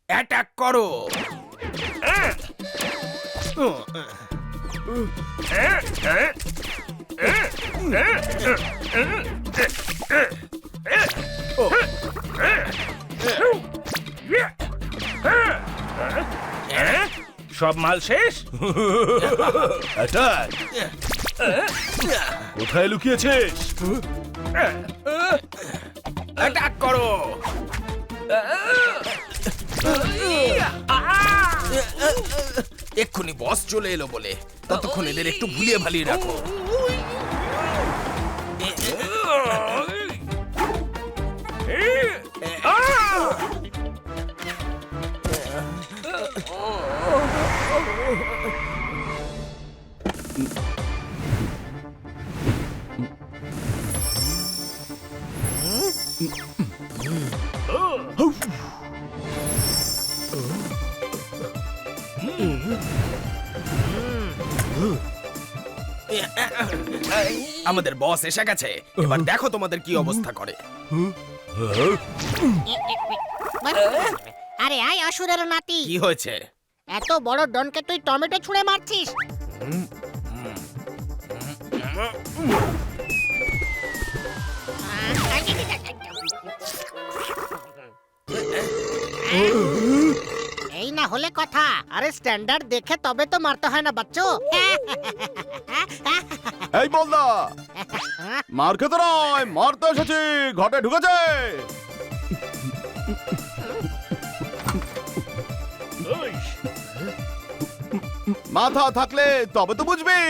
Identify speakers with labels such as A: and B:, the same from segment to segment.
A: Attack করো। সব মাল শেষ?
B: কোথায় লুকিয়েছিস?
A: অ্যাটাক করো। এক্ষুনি বস চলে এলো বলে ততক্ষণ এদের একটু ভুলিয়ে ভালিয়ে রাখো। আমাদের বস এসে গেছে, এবার দেখো তোমাদের কি অবস্থা করে।
C: আরে আয় অসুরের নাতি,
A: কি হয়েছে?
C: এত বড় ডনকে তুই টমেটো ছুঁড়ে মারছিস? এই না হলে কথা। আরে স্ট্যান্ডার্ড দেখে তবে তো মারতে হয় না বাচ্চো।
B: এই বলদা, মার খেতে নয়, মারতে এসেছি। ঘটে ঢুকেছে। মাথা থাকলে তবে তো বুঝবি।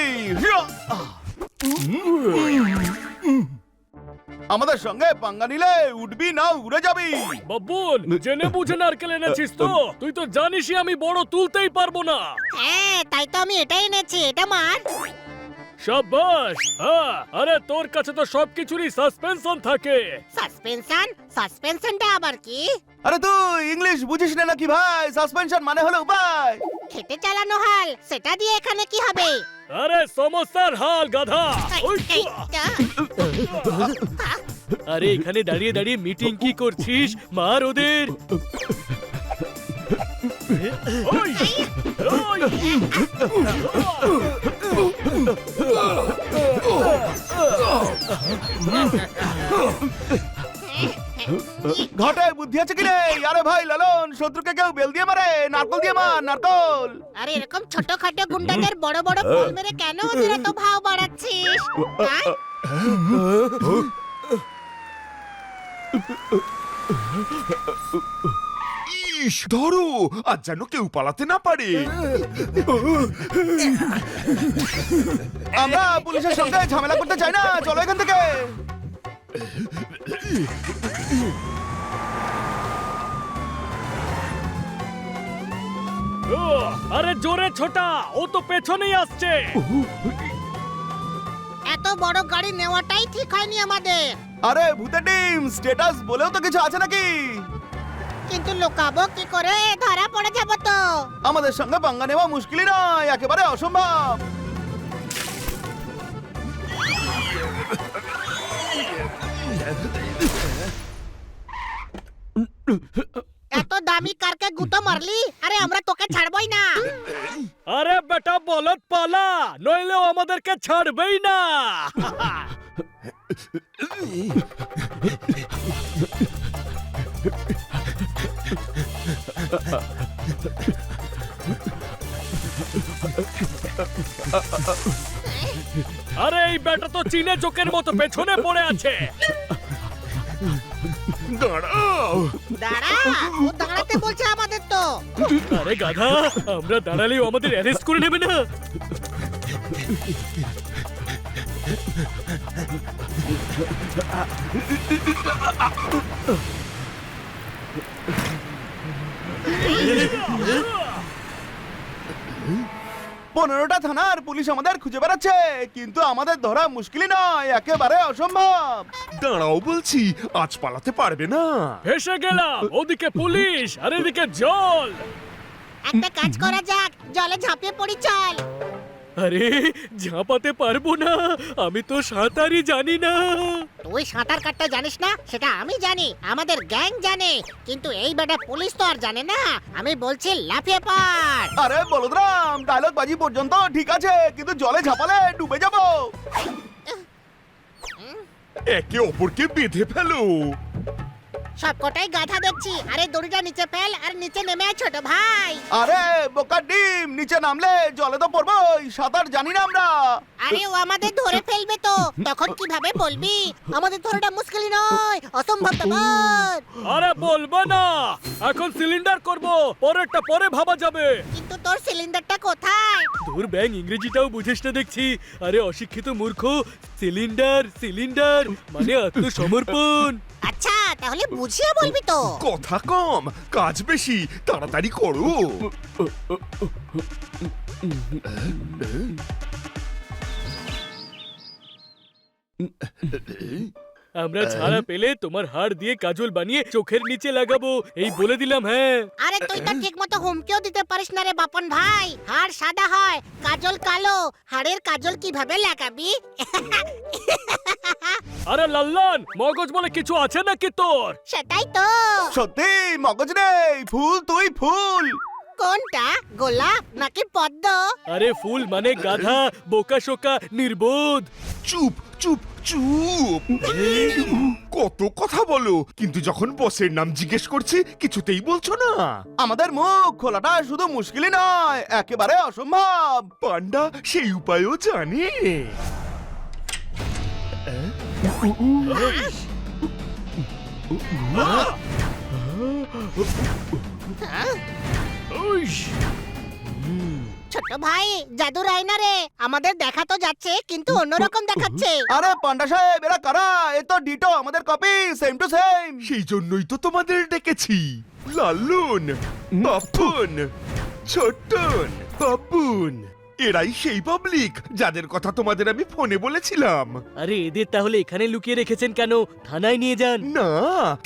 B: আমাদের সঙ্গে পাঙ্গা নিলে উঠবি না উড়ে যাবি।
D: বাবুল, জেনে বুঝে নারকেল এনেছিস তো? তুই তো জানিসই আমি বড় তুলতেই পারবো না।
C: হ্যাঁ, তাই তো আমি এটাই এনেছি। এটা মার।
D: শাবাশ। হ্যাঁ, আরে তোর কাছে তো সবকিছুরই সাসপেনশন থাকে।
C: সাসপেনশন? সাসপেনশনটা আবার কি?
B: আরে তুই ইংলিশ বুঝিস না নাকি ভাই? সাসপেনশন মানে হলো উপায়।
C: খেতে চালানো হাল, সেটা দিয়ে এখানে কি হবে?
D: আরে সমস্যার হাল গাধা। ওই তো। আরে এখানে দাঁড়িয়ে দাঁড়িয়ে মিটিং কি করছিস? মার ওদের। ওই, ওই।
B: ঘটে বুদ্ধি আছে কি রে? আরে ভাই লালন, শত্রুকে কেউ বেল দিয়ে মারে, নারকল দিয়ে মার, নারকল।
C: আরে এরকম ছোটখাটো গুন্ডাদের বড় বড় বল মেরে কেন ওদের এত ভাও বাড়াচ্ছিস? হ্যাঁ?
E: ইস, ধরো, আর যেন কেউ পালাতে না পারে।
B: আমরা পুলিশের সঙ্গে ঝামেলা করতে চাই না, চলো এখান থেকে।
D: আরে জোরে ছোটা, ও তো পেছনেই আসছে।
C: এত বড় গাড়ি নেওয়াটাই ঠিক হয়নি আমাদের।
B: আরে ভূতের ডিম, স্ট্যাটাস বলেও তো কিছু আছে নাকি?
C: কিন্তু লুকাবো কি করে? ধরা পড়ে যাবো তো।
B: আমাদের সঙ্গে পাঙ্গা নেওয়া মুশকিলই নয়, একেবারে অসম্ভব।
C: এত দামি কারকে গুতো মারলি? আরে আমরা তোকে ছাড়বই না।
D: আরে বেটা বলদ পালা, নইলে ও আমাদেরকে ছাড়বেই না। আরে এই বেটা তো চীনে চোখের মতো পেছনে পড়ে আছে।
E: দাঁড়াও।
C: দাঁড়া, ও দাঁড়াতে বলছে আমাদের তো।
D: আরে গাধা, আমরা দাঁড়ালেও আমাদের অ্যারেস্ট করে নেবে না।
B: 15টা থানার পুলিশ আমাদের খুঁজে বেড়াচ্ছে, কিন্তু আমাদের ধরা মুশকিলই নয়, একেবারে অসম্ভব।
E: দাঁড়াও বলছি, আজ পালাতে পারবে না।
D: ভেসে গেলাম, ওদিকে পুলিশ আর এদিকে জল।
C: একটা কাজ করা যাক, জলে ঝাঁপিয়ে পড়ি চল।
D: আরে ঝাঁপাতে পারবো না, আমি তো সাঁতারই জানি না।
C: তুই সাঁতার কাটতে জানিস না সেটা আমি জানি, আমাদের গ্যাং জানে, কিন্তু এই বেটা পুলিশ তো আর জানে না। আমি বলছি লাফিয়ে পড়।
B: আরে বলদরাম, ডায়লগ বাজি পর্যন্ত ঠিক আছে, কিন্তু জলে ঝাঁপালে ডুবে যাব।
E: একে অপরকে বেঁধে ফেলো।
C: সবকটাই গাধা দেখছি। আরে দড়িটা নিচে ফেল আর নিচে নেমে আয় ছোট ভাই।
B: আরে বোকার ডিম, নিচে নামলে জলে তো পড়বই, সাঁতার জানি না আমরা।
C: আরে ও আমাদের ধরে ফেলবে তো, তখন কিভাবে বলবি? আমাদের ধরাটা মুশকিল নয়, অসম্ভব ব্যাপার।
D: আরে বলবো না, এখন সিলিন্ডার করব, পরেরটা পরে ভাবা যাবে।
C: কিন্তু তোর সিলিন্ডারটা কোথায়?
D: তোর ব্যাং ইংরেজিটাও বুঝিস না দেখছি। আরে অশিক্ষিত মূর্খ, সিলিন্ডার সিলিন্ডার মানে আত্মসমর্পণ।
C: আচ্ছা তাহলে বুঝিয়ে বলবি তো।
E: কথা কম, কাজ বেশি, তাড়াতাড়ি করো।
D: আমরা ছাড়া পেলে তোমার হাড় দিয়ে কাজল বানিয়ে চোখের নিচে লাগাবো, এই বলে দিলাম। হ্যাঁ
C: আরে তুই তো ঠিক মতো হুমকিও দিতে পারিস না রে বাপন ভাই। হাড় সাদা হয়, কাজল কালো, হাড়ের কাজল কিভাবে লাগাবি?
D: আরে লাল্লান, মগজ বলে কিছু আছে নাকি তোর?
C: সেটাই তো।
B: সত্যি মগজ নেই, ফুল তুই ফুল।
C: কোনটা, গোলাপ নাকি পদ্ম?
D: আরে ফুল মানে গাধা, বোকা শোকা, নির্বোধ।
E: চুপ চুপ চুপ। কত কথা বলো, কিন্তু যখন বসের নাম জিজ্ঞেস করছি কিছুতেই বলছো না।
B: আমাদের মুখ খোলাটা শুধু মুশকিলই নয়, একেবারে অসম্ভব।
E: পান্ডা সেই উপায়ও জানে।
D: উইশ!
C: ছোট ভাই, জাদুর আয়না রে, আমাদের দেখা তো যাচ্ছে কিন্তু অন্যরকম দেখাচ্ছে।
B: আরে পান্ডা সাহেব, এরা কারা? এ তো ডিটো আমাদের কপি, সেম টু সেম।
E: সেই জন্যই তো তোমাদের ডেকেছি। লাল্লুন, বাপুন, ছোট্টন, বাবুন, এরাই সেই পাবলিক যাদের কথা তোমাদের আমি ফোনে বলেছিলাম।
D: আরে এদের তাহলে এখানে লুকিয়ে রেখেছেন কেন? থানায় নিয়ে যান।
E: না,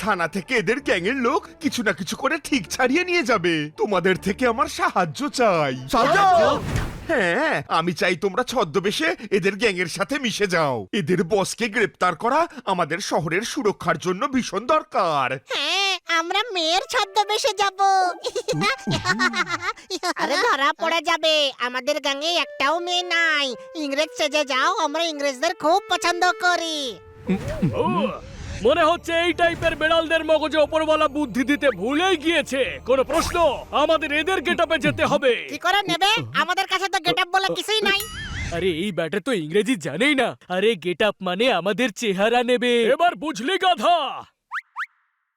E: থানা থেকে এদের গ্যাংয়ের লোক কিছু না কিছু করে ঠিক ছাড়িয়ে নিয়ে যাবে। তোমাদের থেকে আমার সাহায্য চাই।
B: সাহায্য?
E: হ্যাঁ, আমি চাই তোমরা ছদ্মবেশে এদের গ্যাংয়ের সাথে মিশে যাও। এদের বসকে গ্রেপ্তার করা আমাদের শহরের সুরক্ষার জন্য ভীষণ দরকার।
C: হ্যাঁ, আমরা মেয়ের ছদ্মবেশে যাব। আরে ধরা পড়ে যাবে, আমাদের গ্যাংয়ে একটাও মেয়ে নাই। ইংরেজ সেজে যাও, আমরা ইংরেজদের খুব পছন্দ করি।
D: ও, মনে হচ্ছে এই টাইপের বেড়ালদের মগজে ওপরওয়ালা বুদ্ধি দিতে ভুলেই গিয়েছে। কোনো প্রশ্ন? আমাদের এদের গেটআপে যেতে হবে।
C: কি করে নেবে? আমাদের কাছে তো গেটআপ বলে কিছুই নাই।
D: আরে এই ব্যাটা তো ইংরেজি জানেই না। আরে গেটআপ মানে আমাদের চেহারা নেবে। এবার বুঝলি গাধা?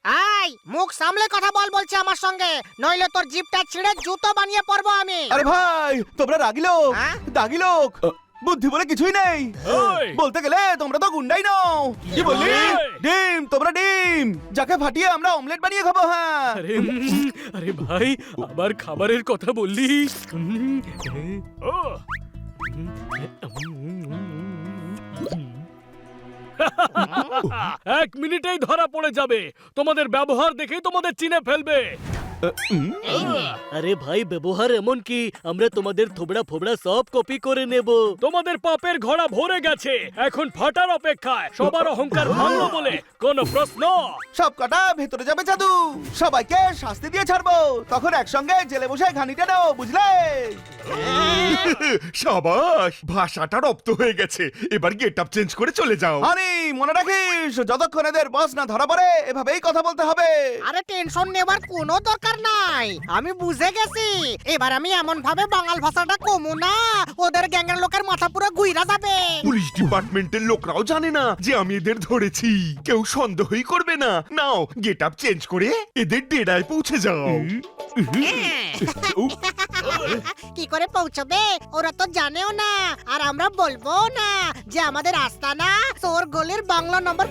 C: আই, মুখ সামলে কথা বল বলছে আমার সঙ্গে, নইলে তোর জিপটা ছিঁড়ে জুতো বানিয়ে পরবো আমি।
B: আরে ভাই, তোমরা রাগি লোক,
C: হ্যাঁ?
B: দাগি লোক, বুদ্ধি বলে কিছুই নেই।
D: ওই!
B: বলতে গেলে তোমরা তো গুন্ডাই নও। কি বললি?
D: ওই!
B: ডিম, তোমরা ডিম, যাকে ফাটিয়ে আমরা অমলেট বানিয়ে খাবো। হ্যাঁ,
D: আরে আরে ভাই, আবার খাবারের কথা বললি? ও! এক মিনিটেই ধরা পড়ে যাবে। তোমাদের ব্যবহার দেখেই তোমাদের চিনে ফেলবে। আরে ভাই, ব্যবহার এমন কি আমরা তোমাদের থোবড়া ফোবড়া সব কপি করে নেব। তোমাদের পাপের ঘোড়া ভরে গেছে, এখন ফাটার অপেক্ষায়। সবার অহংকার ভাঙলো বলে কোনো প্রশ্ন?
B: সব কটা ভেতরে যাবে জাদু, সবাইকে শাস্তি দিয়ে ছাড়বো, তখন একসঙ্গে জেলে বসে ঘানিটা নেও, বুঝলে?
E: সাবাস, ভাষাটা রপ্ত হয়ে গেছে। এবার গেটআপ চেঞ্জ করে চলে যাও।
B: আরে মনে রাখিস, যতক্ষণ এদের বস না ধরা পড়ে এভাবেই কথা বলতে হবে।
C: আরে টেনশন নেবার কোনো দরকার নাই, আমি বুঝে গেছি। এবার আমি এমন ভাবে বাঙাল ভাষাটা কমু না, ওদের গ্যাংয়ের লোকের মাথা পুরো গুইরা যাবে।
E: পুলিশ ডিপার্টমেন্টের লোকরাও জানে না যে আমি এদের ধরেছি। কেউ সন্দেহই করবে না। নাও, গেটআপ চেঞ্জ করে এদের ডেরায় পৌঁছে যাও।
C: কি করে পৌঁছবে? ওরা তো জানেও না, আর আমরা বলবো না যে আমাদের আস্তানা চোর গলির বাংলা নম্বর